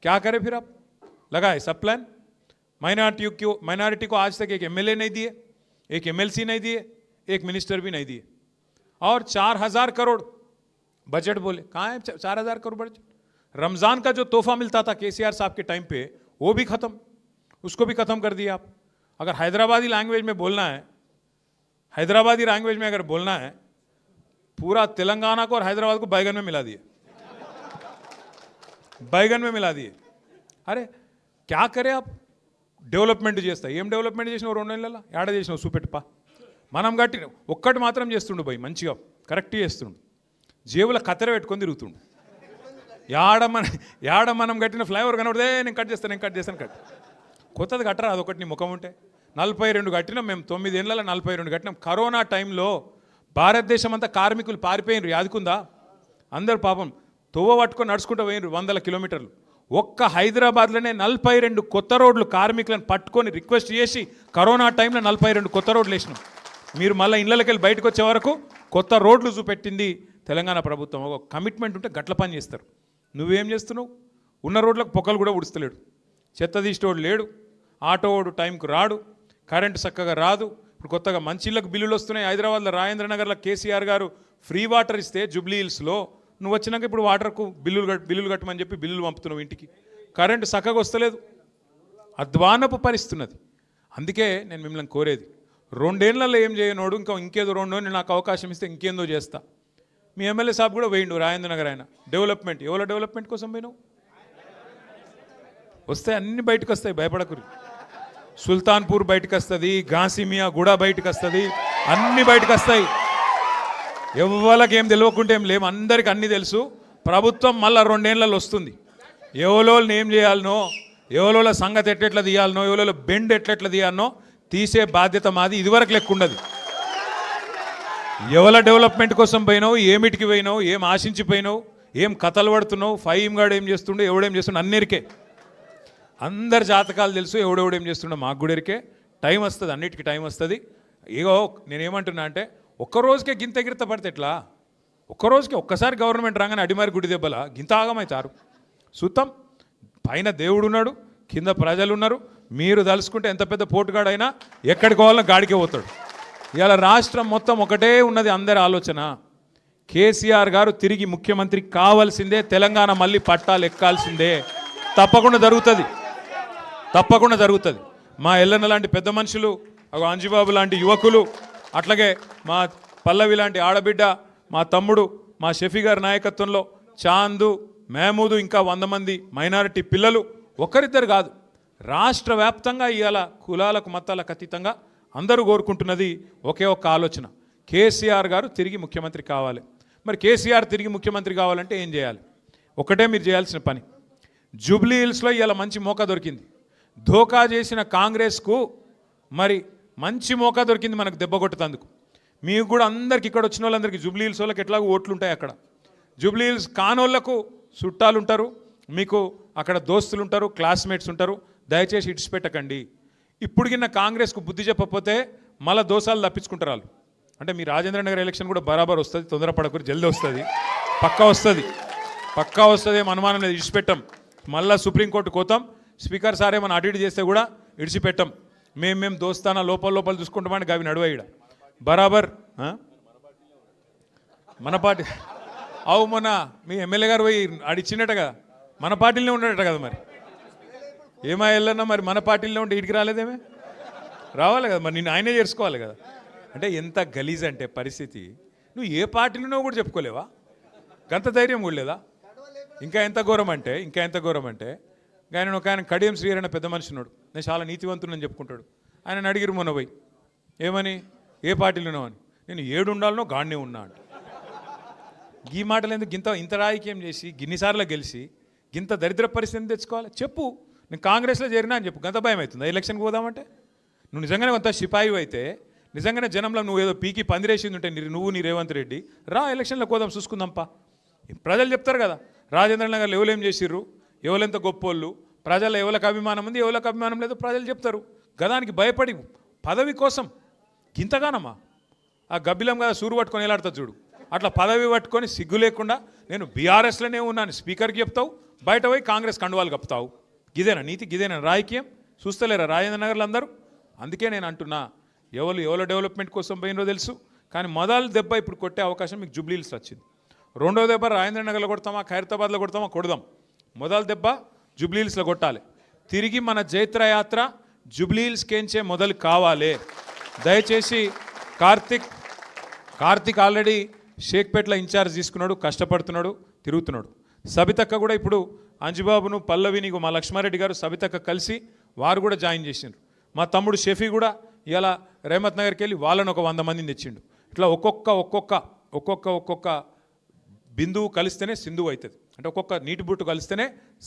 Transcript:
क्या करें फिर आप? लगाए सब प्लान। माइनॉरिटी को आज तक एक एमएलए नहीं दिए, एक एमएलसी नहीं दिए, एक मिनिस्टर भी नहीं दिए, और 4000 करोड़ बजट बोले। कहाँ है 4000 करोड़ बजट? रमजान का जो तोहफा मिलता था केसीआर साहब के टाइम पे, वो भी खत्म, उसको भी खत्म कर दिया आप। अगर हैदराबादी लैंग्वेज में बोलना है, हैदराबादी लैंग्वेज में अगर बोलना है, पूरा तेलंगाना को और हैदराबाद को बैगन में मिला दिए, बैगन में मिला दिए। अरे क्या करें आप? డెవలప్మెంట్ చేస్తా, ఏం డెవలప్మెంట్ చేసినావు 2 నెలల? ఏడ చేసినావు చూపెట్టుపా. మనం కట్టిన ఒక్కటి మాత్రం చేస్తుండు భయ్, మంచిగా కరెక్ట్ చేస్తుండు, జేబుల కత్తెర పెట్టుకొని తిరుగుతుండు. యాడ మనం కట్టిన ఫ్లైఓవర్ కనబడితే నేను కట్ చేస్తాను కట్. కొత్తది కట్టరా, అదొకటి నీ ముఖం ఉంటే. 42 కట్టినాం మేము, 9 ఏళ్ళలో 42 కట్టినాం. కరోనా టైంలో భారతదేశం అంతా కార్మికులు పారిపోయినారు, యాదుకుందా? అందరు పాపం తోవ పట్టుకొని నడుచుకుంటూ పోయినారు 100 కిలోమీటర్లు. ఒక్క హైదరాబాద్లోనే 42 కొత్త రోడ్లు కార్మికులను పట్టుకొని రిక్వెస్ట్ చేసి కరోనా టైంలో 42 కొత్త రోడ్లు వేసినాం. మీరు మళ్ళీ ఇళ్ళకి వెళ్ళి బయటకు వచ్చే వరకు కొత్త రోడ్లు చూపెట్టింది తెలంగాణ ప్రభుత్వం. ఒక కమిట్మెంట్ ఉంటే గట్ల పని చేస్తారు. నువ్వేం చేస్తున్నావు? ఉన్న రోడ్లకు పొక్కలు కూడా ఉడుస్తలేడు, చెత్త తీసేవాడు లేడు, ఆటోవాడు టైంకు రాడు, కరెంటు చక్కగా రాదు. ఇప్పుడు కొత్తగా మంచిళ్ళకు బిల్లులు వస్తున్నాయి. హైదరాబాద్లో రాజేంద్రనగర్లో కేసీఆర్ గారు ఫ్రీ వాటర్ ఇస్తే జూబ్లీ హిల్స్లో, నువ్వు వచ్చినాక ఇప్పుడు వాటర్కు బిల్లులు కట్టమని చెప్పి బిల్లులు పంపుతున్నావు ఇంటికి. కరెంటు చక్కగా వస్తలేదు, అధ్వానపు పరిస్థితున్నది. అందుకే నేను మిమ్మల్ని కోరేది, 2 ఏళ్లలో ఏం చేయనోడు ఇంకేదో 2 ఏళ్ళు నాకు అవకాశం ఇస్తే ఇంకేందో చేస్తా. మీ ఎమ్మెల్యే సాబ్ కూడా పోయిండు రాజేంద్రనగర్, ఆయన డెవలప్మెంట్, ఎవరో డెవలప్మెంట్ కోసం పోయినావు? వస్తాయి, అన్ని బయటకు వస్తాయి, భయపడకురి. సుల్తాన్పూర్ బయటకు వస్తుంది, ఘాసిమియా గూడ బయటకు వస్తుంది, అన్ని బయటకు వస్తాయి. ఎవరికి ఏం తెలియకుంటే ఏం లేము, అందరికి అన్నీ తెలుసు. ప్రభుత్వం మళ్ళీ 2 ఏళ్లలో వస్తుంది. ఎవరోళ్ళని ఏం చేయాలనో, ఎవరోళ్ళ సంగతి ఎట్లెట్లా తీయాలనో, ఎవరోళ్ళ బెండ్ ఎట్లెట్లా తీయాలనో తీసే బాధ్యత మాది. ఇదివరకు లెక్క ఉండదు. ఎవల డెవలప్మెంట్ కోసం పోయినావు, ఏమిటికి పోయినావు, ఏం ఆశించిపోయినావు, ఏం కథలు పడుతున్నావు, ఫైమ్ గాడు ఏం చేస్తుండే, ఎవడేం చేస్తుండే అన్నిరికే అందరి జాతకాలు తెలుసు. ఎవడెవడేం చేస్తుండో మాకు కూడా ఎరికే. టైం వస్తుంది, అన్నిటికీ టైం వస్తుంది. ఇగో నేనేమంటున్నా అంటే, ఒక్కరోజుకే గింత ఎగిరిత పడితే ఎట్లా? ఒక్కరోజుకి ఒక్కసారి గవర్నమెంట్ రాగానే అడిమారి గుడి దెబ్బల గింత ఆగమవుతారు. సుత్తం పైన దేవుడు ఉన్నాడు, కింద ప్రజలు ఉన్నారు. మీరు తలుసుకుంటే ఎంత పెద్ద పోటుగాడైనా ఎక్కడికి పోవాలన్నా గాడికే పోతాడు. ఇలా రాష్ట్రం మొత్తం ఒకటే ఉన్నది, అందరి ఆలోచన కేసీఆర్ గారు తిరిగి ముఖ్యమంత్రి కావాల్సిందే, తెలంగాణ మళ్ళీ పట్టాలు ఎక్కాల్సిందే. తప్పకుండా జరుగుతుంది, తప్పకుండా జరుగుతుంది. మా ఎల్లన్న లాంటి పెద్ద మనుషులు, అంజుబాబు లాంటి యువకులు, అట్లాగే మా పల్లవి లాంటి ఆడబిడ్డ, మా తమ్ముడు, మా షఫీ గారి నాయకత్వంలో చాందు, మహమూదు, ఇంకా 100 మంది మైనారిటీ పిల్లలు, ఒకరిద్దరు కాదు, రాష్ట్ర వ్యాప్తంగా ఇవాళ కులాలకు మతాలకు అతీతంగా అందరూ కోరుకుంటున్నది ఒకే ఒక్క ఆలోచన, కేసీఆర్ గారు తిరిగి ముఖ్యమంత్రి కావాలి. మరి కేసీఆర్ తిరిగి ముఖ్యమంత్రి కావాలంటే ఏం చేయాలి? ఒకటే మీరు చేయాల్సిన పని. జూబ్లీ హిల్స్లో ఇవాళ మంచి మోకా దొరికింది. ధోకా చేసిన కాంగ్రెస్కు మరి మంచి మోకా దొరికింది మనకు దెబ్బ కొట్టేందుకు. మీకు కూడా అందరికి, ఇక్కడ వచ్చిన వాళ్ళందరికీ, జూబ్లీ హిల్స్ వాళ్ళకి ఎట్లాగో ఓట్లు ఉంటాయి. అక్కడ జూబ్లీ హిల్స్ కానోళ్లకు చుట్టాలు ఉంటారు, మీకు అక్కడ దోస్తులు ఉంటారు, క్లాస్మేట్స్ ఉంటారు. దయచేసి ఇడిచిపెట్టకండి. ఇప్పుడు కింద కాంగ్రెస్కు బుద్ధి చెప్పకపోతే మళ్ళీ దోసాలు తప్పించుకుంటారు వాళ్ళు. అంటే మీ రాజేంద్రనగర్ ఎలక్షన్ కూడా బరాబర్ వస్తుంది, తొందరపడకూరి, జల్దీ వస్తుంది, పక్కా వస్తుంది, పక్కా వస్తుంది, అనుమానం లేదు. ఇడిచిపెట్టాం, మళ్ళీ సుప్రీంకోర్టు కోతాం. స్పీకర్ సార్ ఏమైనా అటు ఇటు చేస్తే కూడా ఇడిచిపెట్టాం. మేము దోస్తానా లోపల చూసుకుంటామని గవి నడువయ్యాడ బరాబర్. మన పార్టీ అవు మొన్న మీ ఎమ్మెల్యే గారు పోయి అడిచినట్ట కదా, మన పార్టీలోనే ఉండట కదా. మరి ఏమా వెళ్ళన్నా, మరి మన పార్టీలో ఉంటే ఇటుకి రాలేదేమే? రావాలి కదా, మరి నేను ఆయనే చేసుకోవాలి కదా. అంటే ఎంత గలీజ్ అంటే పరిస్థితి. నువ్వు ఏ పార్టీలోనో కూడా చెప్పుకోలేవా? గంత ధైర్యం కూడా లేదా? ఇంకా ఎంత ఘోరం అంటే ఆయన ఒక ఆయన కడియం శ్రీహరి అనే పెద్ద మనిషి ఉన్నాడు, నేను చాలా నీతివంతునని చెప్పుకుంటాడు. ఆయన అడిగిరు మొన్న పోయి, ఏమని, ఏ పార్టీలోనో అని. నేను 7 ఉండాలనో గాడినే ఉన్నా అంట. ఈ మాటలు ఎందుకు? ఇంత రాజకీయం చేసి గిన్నిసార్లు గెలిచి గింత దరిద్ర పరిస్థితిని తెచ్చుకోవాలి? చెప్పు, నేను కాంగ్రెస్లో చేరినా అని చెప్పు. గంత భయం అవుతుంది ఎలక్షన్కి పోదామంటే? నువ్వు నిజంగానే కొంత సిపాయి అయితే, నిజంగానే జనంలో నువ్వు ఏదో పీకి పందిరేసింది ఉంటే నువ్వు నీ రేవంత్ రెడ్డి రా, ఎలక్షన్లో పోదాం, చూసుకుందాంపా. ప్రజలు చెప్తారు కదా, రాజేంద్రనగర్లో ఎవరేం చేసిర్రు, ఎవరెంత గొప్పోళ్ళు, ప్రజల ఎవరికి అభిమానం ఉంది, ఎవరికి అభిమానం లేదు, ప్రజలు చెప్తారు. గదానికి భయపడి పదవి కోసం గింతగానమ్మా. ఆ గబ్బిలం కదా సూరు పట్టుకొని ఎలాడుతుంది చూడు, అట్లా పదవి పట్టుకొని సిగ్గు లేకుండా నేను బీఆర్ఎస్లోనే ఉన్నాను స్పీకర్కి చెప్తావు, బయట పోయి కాంగ్రెస్ కండువాలు కప్పుతావు. గిదేనా నీతి, గిదేనా రాజకీయం? చూస్తలేరా రాజేంద్ర నగర్లో అందరూ? అందుకే నేను అంటున్నా, ఎవరు డెవలప్మెంట్ కోసం పోయినో తెలుసు, కానీ మొదలు దెబ్బ ఇప్పుడు కొట్టే అవకాశం మీకు జూబ్లీహిల్స్ వచ్చింది. రెండో దెబ్బ రాజేంద్ర నగర్లో కొడతామా, ఖైరతాబాద్లో కొడతామా, కొడదాం. మొదలు దెబ్బ జూబ్లీహిల్స్లో కొట్టాలి. తిరిగి మన జైత్రయాత్ర జూబ్లీహిల్స్కేంచే మొదలు కావాలి. దయచేసి కార్తిక్ ఆల్రెడీ షేక్పేట్ల ఇన్ఛార్జ్ తీసుకున్నాడు, కష్టపడుతున్నాడు, తిరుగుతున్నాడు. సబితక్క కూడా ఇప్పుడు అంజుబాబును, పల్లవిని, మా లక్ష్మారెడ్డి గారు సబితక్క కలిసి వారు కూడా జాయిన్ చేసిండ్రు. మా తమ్ముడు షెఫీ కూడా ఇలా రేమత్ నగర్కి వెళ్ళి వాళ్ళని ఒక 100 మందిని తెచ్చిండు. ఇట్లా ఒక్కొక్క బిందువు కలిస్తేనే సింధువు అవుతుంది. అంటే ఒక్కొక్క నీటి బుట్టు కలిస్తేనే